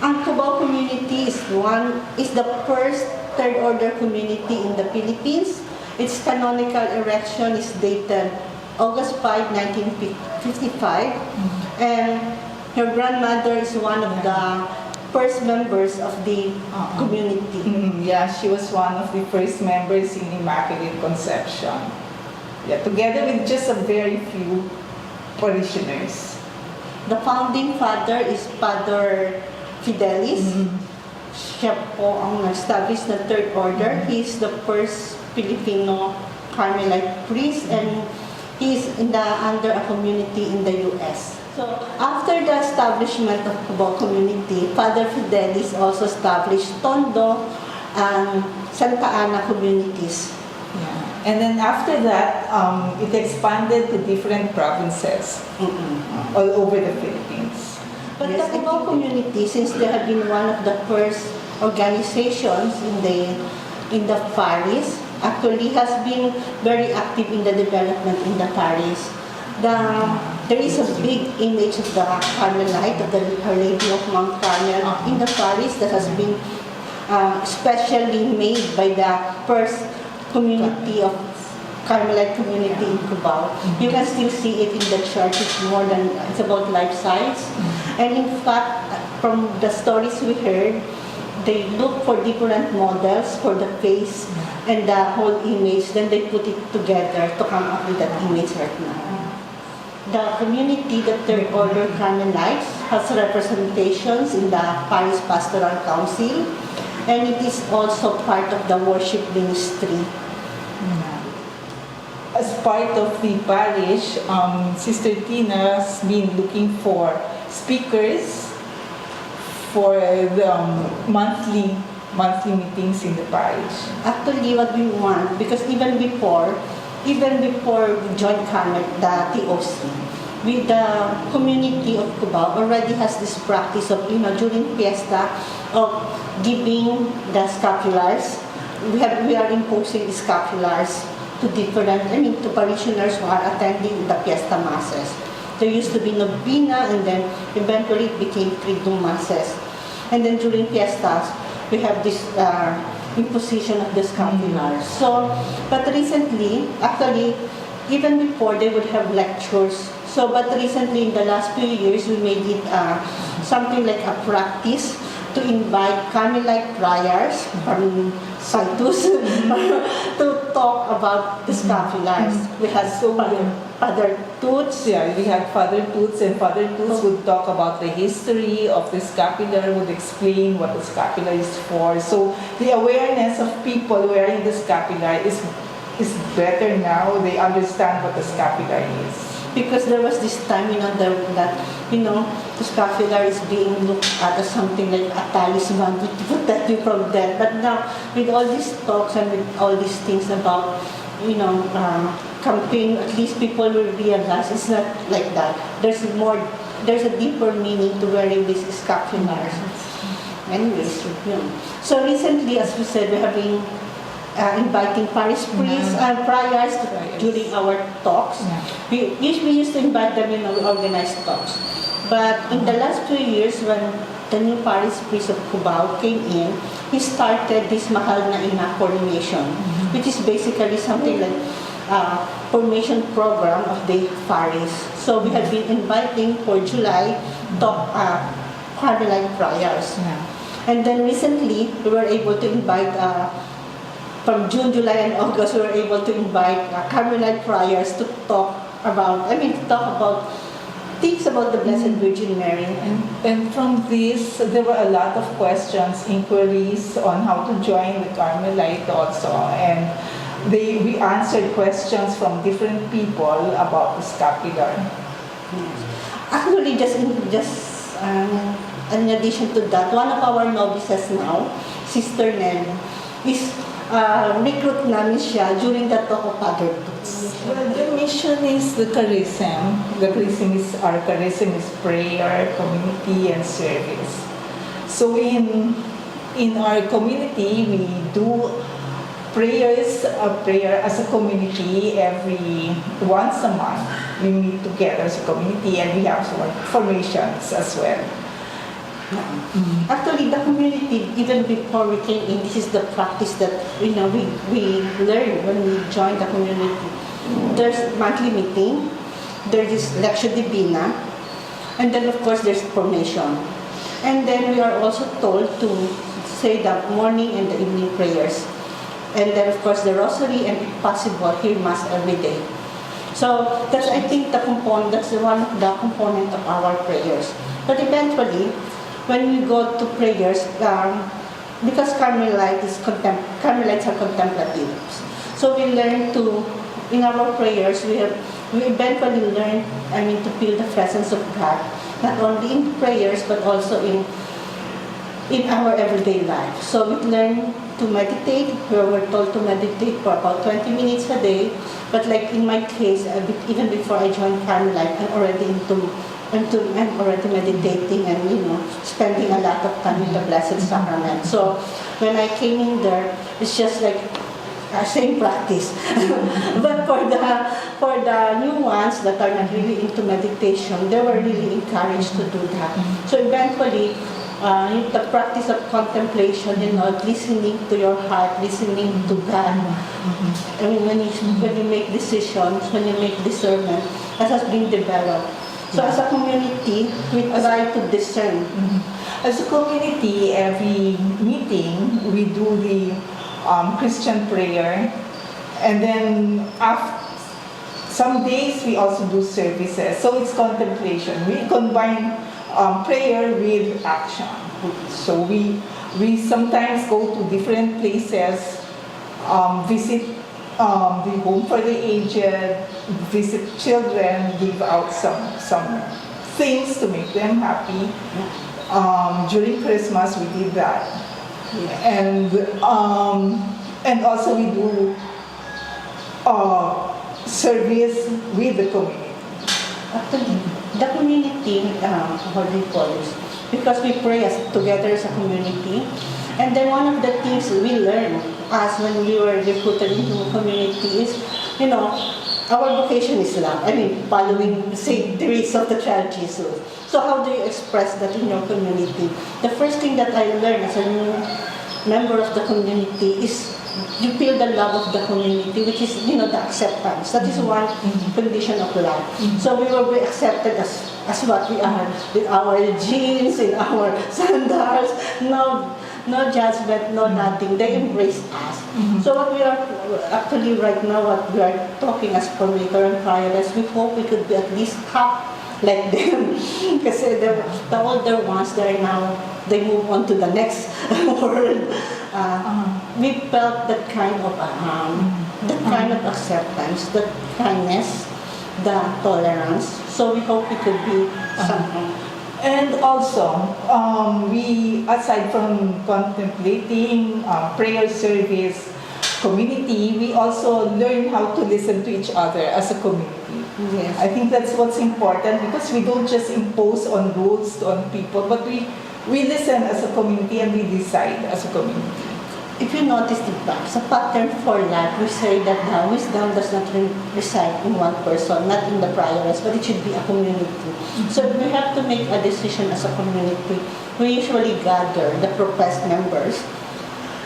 Ang Cubao community is the first Third Order community in the Philippines. Its canonical erection is dated August 5, 1955, and her grandmother is one of the first members of the community. Yeah, she was one of the first members in Immaculate Conception. Yeah, together with just a very few parishioners. The founding father is Father Fidelis. Siya po ang established na Third Order. He is the first Filipino Carmelite priest, and he is under a community in the U.S. So, after the establishment of Cubao community, Father Fidelis also established Tondo and Santa Ana communities. Yeah. And then after that, it expanded to different provinces all over the Philippines. But the Cubao community, since they have been one of the first organizations in the parish, actually has been very active in the development in the parish. There is a big image of the Carmelite, of the Our Lady of Mount Carmel in the parish that has been specially made by the first community of Carmelite community in Cubao. You can still see it in the church. It's about life size. And in fact, from the stories we heard, they look for different models for the face and the whole image, then they put it together to come up with that image right now. The community, the Third Order Carmelites, has representations in the Parish Pastoral Council, and it is also part of the worship ministry. As part of the parish, Sister Tina has been looking for speakers for the monthly meetings in the parish. Actually, what we want, because even before we joined Carmel, the TOC, with the community of Cubao already has this practice of, during fiesta, of giving the scapulars. We are imposing scapulars to to parishioners who are attending the fiesta masses. There used to be novena, and then eventually it became triduum masses. And then during fiestas, we have this imposition of the scapulars. So, but recently, actually, even before they would have lectures. So, but recently in the last few years, we made it something like a practice to invite Carmelite friars from Citus to talk about the scapulars. We had Father Toots. Yeah, we had Father Toots, and Father Toots would talk about the history of the scapular, would explain what the scapular is for. So the awareness of people wearing the scapular is better now. They understand what the scapular is. Because there was this time, that the scapular is being looked at as something like a talisman to protect you from death. But now, with all these talks and with all these things about, campaign, at least people will realize it's not like that. There's a deeper meaning to wearing these scapulars. Anyways, So recently, as we said, we have been inviting parish priests and friars during our talks. We used to invite them in our organized talks. But in the last 2 years, when the new parish priest of Cubao came in, he started this Mahal na Ina formation, which is basically something like a formation program of the parish. So we have been inviting for July Carmelite friars. And then recently, we were able to invite from June, July, and August, we were able to invite Carmelite friars to talk about things about the Blessed Virgin Mary. And from this, there were a lot of questions, inquiries on how to join the Carmelite also. And we answered questions from different people about the scapular. Actually, in addition to that, one of our novices now, Sister Nelly, is recruit namin siya during the talk of Father Toots. Well, the mission is the charism. Our charism is prayer, community, and service. So in our community, we do prayer as a community once a month. We meet together as a community, and we have some formations as well. Actually, the community, even before we came in, this is the practice that we learned when we joined the community. There's monthly meeting, there is lectio divina, and then of course there's formation. And then we are also told to say the morning and the evening prayers. And then of course the rosary, and if possible, hear mass every day. So that's, I think, that's one of the components of our prayers. But eventually, when we go to prayers, because Carmelites are contemplatives, so we learn to, in our prayers, we eventually learn, to feel the presence of God, not only in prayers but also in our everyday life. So we learn to meditate. We were told to meditate for about 20 minutes a day. But like in my case, even before I joined Carmelite, I'm already meditating and spending a lot of time in the Blessed Sacrament. So when I came in there, it's just like same practice. But for the new ones that are not really into meditation, they were really encouraged to do that. So eventually, the practice of contemplation, listening to your heart, listening to God. When you make decisions, when you make discernment, that has been developed. So as a community, we try to discern. As a community, every meeting, we do the Christian prayer. And then some days, we also do services. So it's contemplation. We combine prayer with action. So we sometimes go to different places, visit the home for the aged, visit children, give out some things to make them happy. During Christmas, we did that, and also we do service with the community. Actually, the community, what do you call this? Because we pray together as a community. And then one of the things we learned as when we were recruited into a community is, our vocation is love. Following the ways of the child Jesus. So how do you express that in your community? The first thing that I learned as a new member of the community is you feel the love of the community, which is, the acceptance. That is one condition of love. So we will be accepted as what we are, with our jeans, in our sandals, no judgment, no nothing. They embrace us. So what we are actually right now, what we are talking as formator and prioress, we hope we could be at least half like them. Because the older ones, they move on to the next world. We felt that kind of acceptance, that kindness, the tolerance. So we hope we could be something. And also, we, aside from contemplating prayer service, community, we also learn how to listen to each other as a community. Yes. I think that's what's important, because we don't just impose on rules on people, but we listen as a community and we decide as a community. If you notice the pattern for life, we say that the wisdom does not reside in one person, not in the prioress, but it should be a community. So if we have to make a decision as a community, we usually gather the professed members,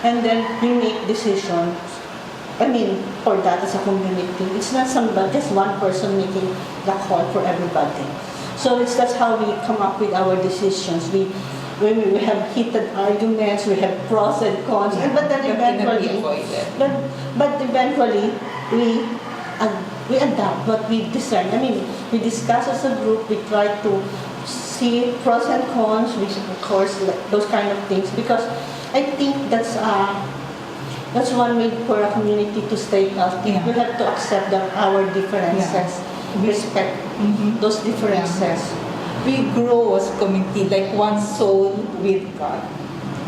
and then we make decisions. For that as a community, it's not just one person making the call for everybody. So that's how we come up with our decisions. When we have heated arguments, we have pros and cons, but then eventually, we adapt what we discern. We discuss as a group. We try to see pros and cons, of course, those kind of things, because I think that's one way for a community to stay healthy. We have to accept our differences, respect those differences. We grow as a community like one soul with God.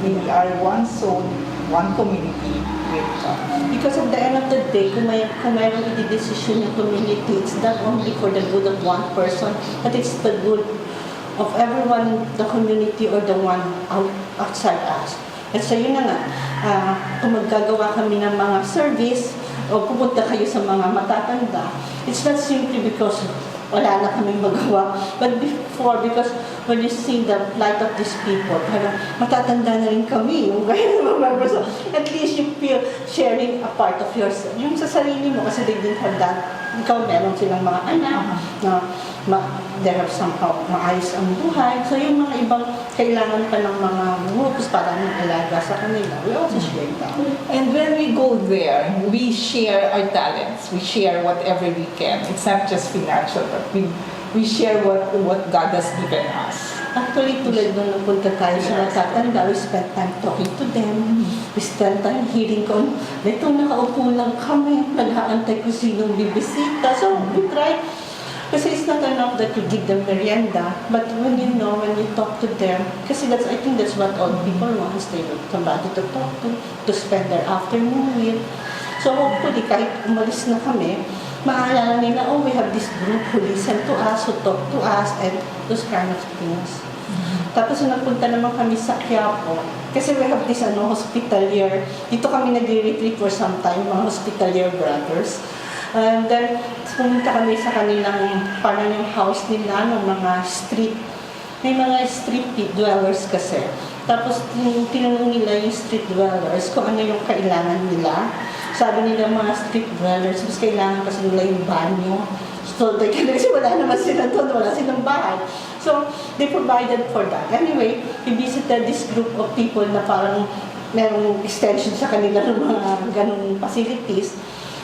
We are one soul, one community with God. Because at the end of the day, kung mayroong i-decision yung community, it's not only for the good of one person, but it's the good of everyone in the community or the one outside us. At so yun na nga, kung maggagawa kami ng mga service o pupunta kayo sa mga matatanda, it's not simply because wala na kaming magawa, but before because when you see the plight of these people, parang matatanda na rin kami, yung gaya ng member. So at least you feel sharing a part of yourself. Yung sa sarili mo, kasi they didn't have that. Ikaw, meron silang mga anak na they have somehow maayos ang buhay. So yung mga ibang kailangan pa ng mga groups para alaga sa kanila, we also share that. And when we go there, we share our talents. We share whatever we can. It's not just financial, but we share what God has given us. Actually, tulad nung napunta tayo sa matatanda, we spent time talking to them. We spent time hearing kung itong nakaupo lang kami, nag-aantay kung sinong bibisita. So, we try. Kasi it's not enough that you give them merienda, but when you talk to them, kasi I think that's what all people want, they want somebody to talk to spend their afternoon with. So hopefully, kahit umalis na kami, maalala nila, oh, we have this group who listen to us, who talk to us, and those kind of things. Tapos napunta naman kami sa Quiapo, kasi we have this hospitalier, dito kami nag-retreat for some time, mga hospitalier brothers. And then, pumunta kami sa kanilang, parang yung house nila, ng mga street, may mga street dwellers kasi. Tapos, tinanong nila yung street dwellers kung ano yung kailangan nila. Sabi nila mga street dwellers, mas kailangan kasi nila yung banyo. So, kasi wala naman sila doon, wala silang bahay. So, they provided for that. Anyway, we visited this group of people na parang merong extension sa kanila ng mga ganung facilities.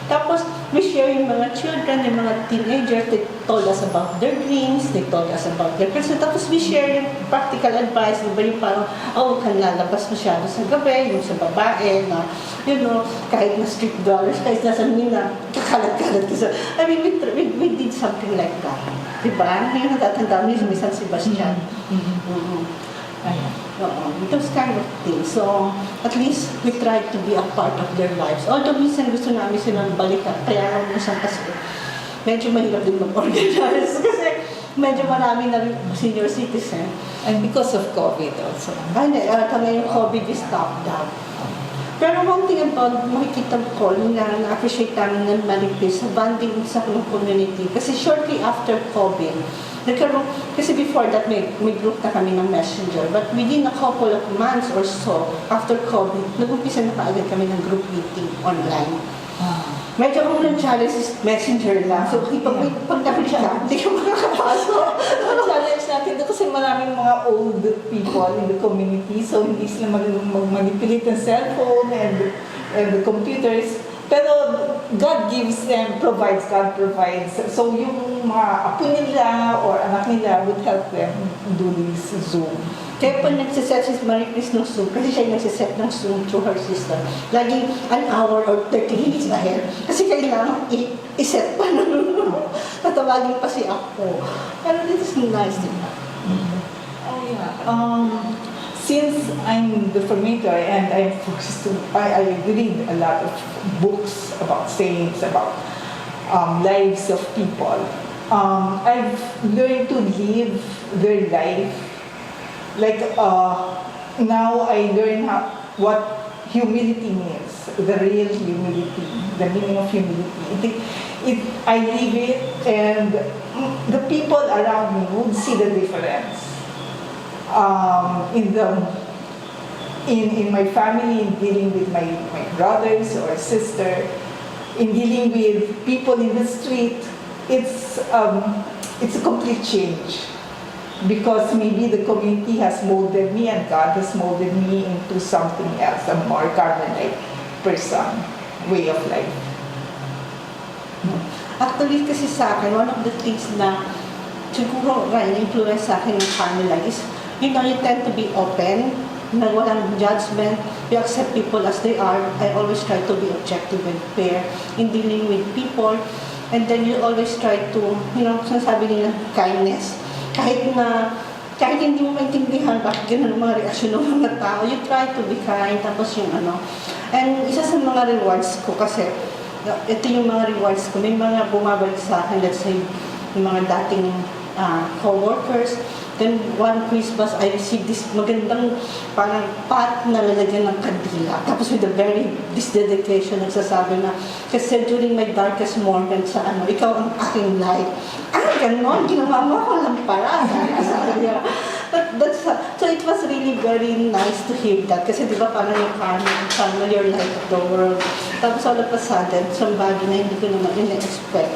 Tapos, we share yung mga children, yung mga teenagers, they told us about their dreams, they told us about their person. Tapos, we share yung practical advice, diba yung parang, huwag kang lalabas masyado sa gabi, yung sa babae, na, kahit na street dwellers, kahit nasa mina, kakalat-kalat ka sa... I mean, we did something like that. Diba? Ngayon natatanda mo yung San Sebastian. Those kind of things. So, at least we try to be a part of their lives. Although minsan gusto namin silang balikan, kaya minsan kasi medyo mahirap din mag-organize kasi medyo marami na rin senior citizen. And because of COVID also. Yung COVID is stopped down. Pero one thing about makikita ko na na-appreciate namin ng Maripis sa bonding sa community. Kasi shortly after COVID, kasi before that may group na kami ng messenger, but within a couple of months or so after COVID, nag-umpisa na kaagad kami ng group meeting online. Medyo ang unang challenge is messenger lang. So pag napit ka, hindi ka makakapasok. Ang challenge natin doon kasi maraming mga old people in the community, so hindi sila mag-manipulate ng cellphone and the computers. Pero God gives them, God provides. So yung mga apo nila or anak nila would help them do this Zoom. Kaya pag nagsiset si Marie Chris ng Zoom, kasi siya yung nagsiset ng Zoom through her sister, laging an hour or 30 minutes ahead. Kasi kailangan i-set pa nun. Tatawagin pa si Apo. Pero this is nice, di ba? Oh yeah. Since I'm the formator and I'm focused I read a lot of books about saints, about lives of people. I've learned to live their life. Like now I learn what humility means, the real humility, the meaning of humility. I live it, and the people around me would see the difference. In my family, in dealing with my brothers or sister, in dealing with people in the street, it's a complete change. Because maybe the community has molded me and God has molded me into something else, a more Carmelite person, way of life. Actually, kasi sa akin, one of the things na siguro influence sa akin ng Carmelite is, you tend to be open, na walang judgment, you accept people as they are. I always try to be objective and fair in dealing with people. And then you always try to, sinasabi nila, kindness. Kahit hindi mo maintindihan bakit ganun ang mga reaksyon ng mga tao, you try to be kind, tapos And isa sa mga rewards ko kasi, ito yung mga rewards ko, may mga bumabalik sa akin, let's say, yung mga dating co-workers, Then one Christmas, I received this magandang parang pot na lalagyan ng kandila. Tapos with this dedication, nagsasabi na, kasi during my darkest moment sa ikaw ang aking light. Ganon, ginawa mo ako lampara. Sabi niya. So it was really very nice to hear that. Kasi di ba parang yung Carmel, your light of the world. Tapos all of a sudden, somebody na hindi ko naman in-expect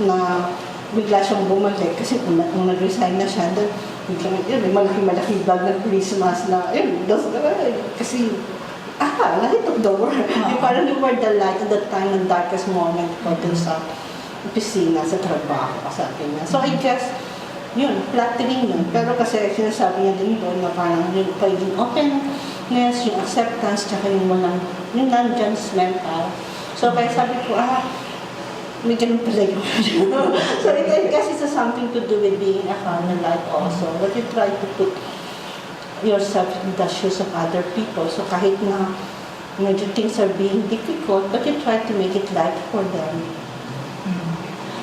na bigla siyang bumalik. Kasi kung nag-resign na siya, then biglang, may malaki-malaki bag ng Christmas na, kasi, light of the world. Parang you were the light at that time, ng darkest moment ko dun sa opisina, sa trabaho, sabi niya. So I guess, yun, flattering yun. Pero kasi sinasabi niya din doon na parang yung pagiging openness, yung acceptance, tsaka yung non-judgmental. So kaya sabi ko, may ganun pala yun. So I guess it has something to do with being a Carmelite also. That you try to put yourself in the shoes of other people. So kahit na medyo things are being difficult, but you try to make it light for them.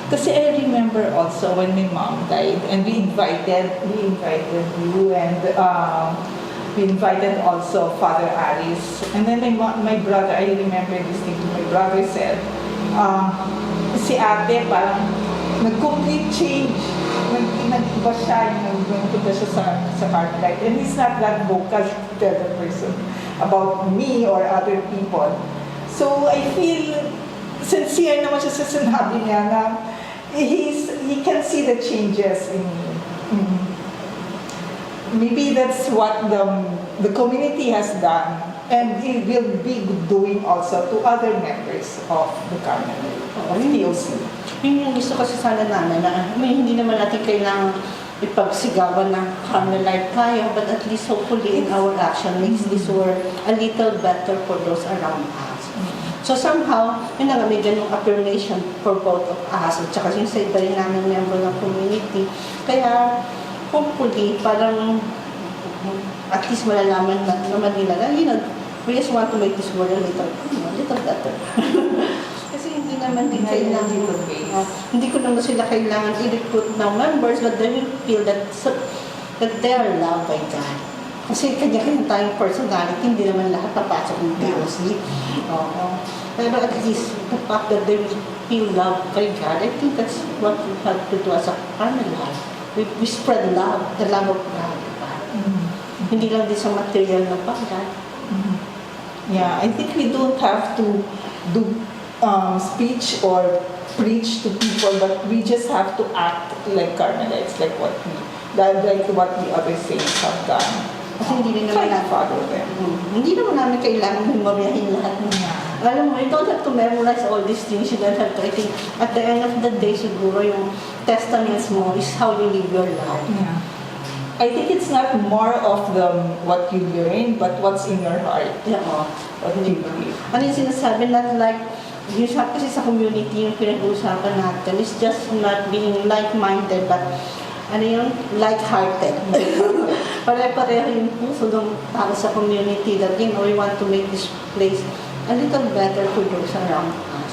Kasi I remember also when my mom died, and we invited you, and we invited also Father Aris. And then my brother, I remember this thing, my brother said, si ate parang nag-complete change. Nag-iba siya, nagpunta siya sa Carmelite. And he's not that vocal to tell the person about me or other people. So I feel sincere naman siya sa sinabi niya na he can see the changes in me. Maybe that's what the community has done, and it will be doing also to other members of the Carmelite, of TOC. Yun yung gusto kasi sana namin na hindi naman natin kailangan ipagsigawan ng Carmelite tayo, but at least hopefully in our action makes this world a little better for those around us. So somehow, yun na nga, may ganung affirmation for both of us, at saka yung sa iba rin namin member ng community. Kaya, hopefully, parang at least malalaman naman nila na, we just want to make this world a little better. Kasi hindi naman din kailangan, hindi ko naman sila kailangan i-recruit ng members, but they will feel that they are loved by God. Kasi kanya-kanya tayong personality, hindi naman lahat napasok ng TOC. Pero at least, the fact that they will feel loved by God, I think that's what we have to do as a Carmelite. We spread love, the love of God. Hindi lang din sa material na bagay. Yeah, I think we don't have to do speech or preach to people, but we just have to act like Carmelites, like what the other saints have done. Kasi hindi rin naman hindi naman namin kailangan memoryahin lahat niya. Alam mo, you don't have to memorize all these things. You don't have to. I think at the end of the day, siguro yung testaments mo is how you live your life. Yeah. I think it's not more of what you learn, but what's in your heart. Yeah, What you believe. Ano yung sinasabi na like, yung kasi sa community yung pinag-uusapan natin is just not being like-minded, but ano yung like-hearted. Pare-pareho yung puso ng tao sa community that we want to make this place a little better for those around us.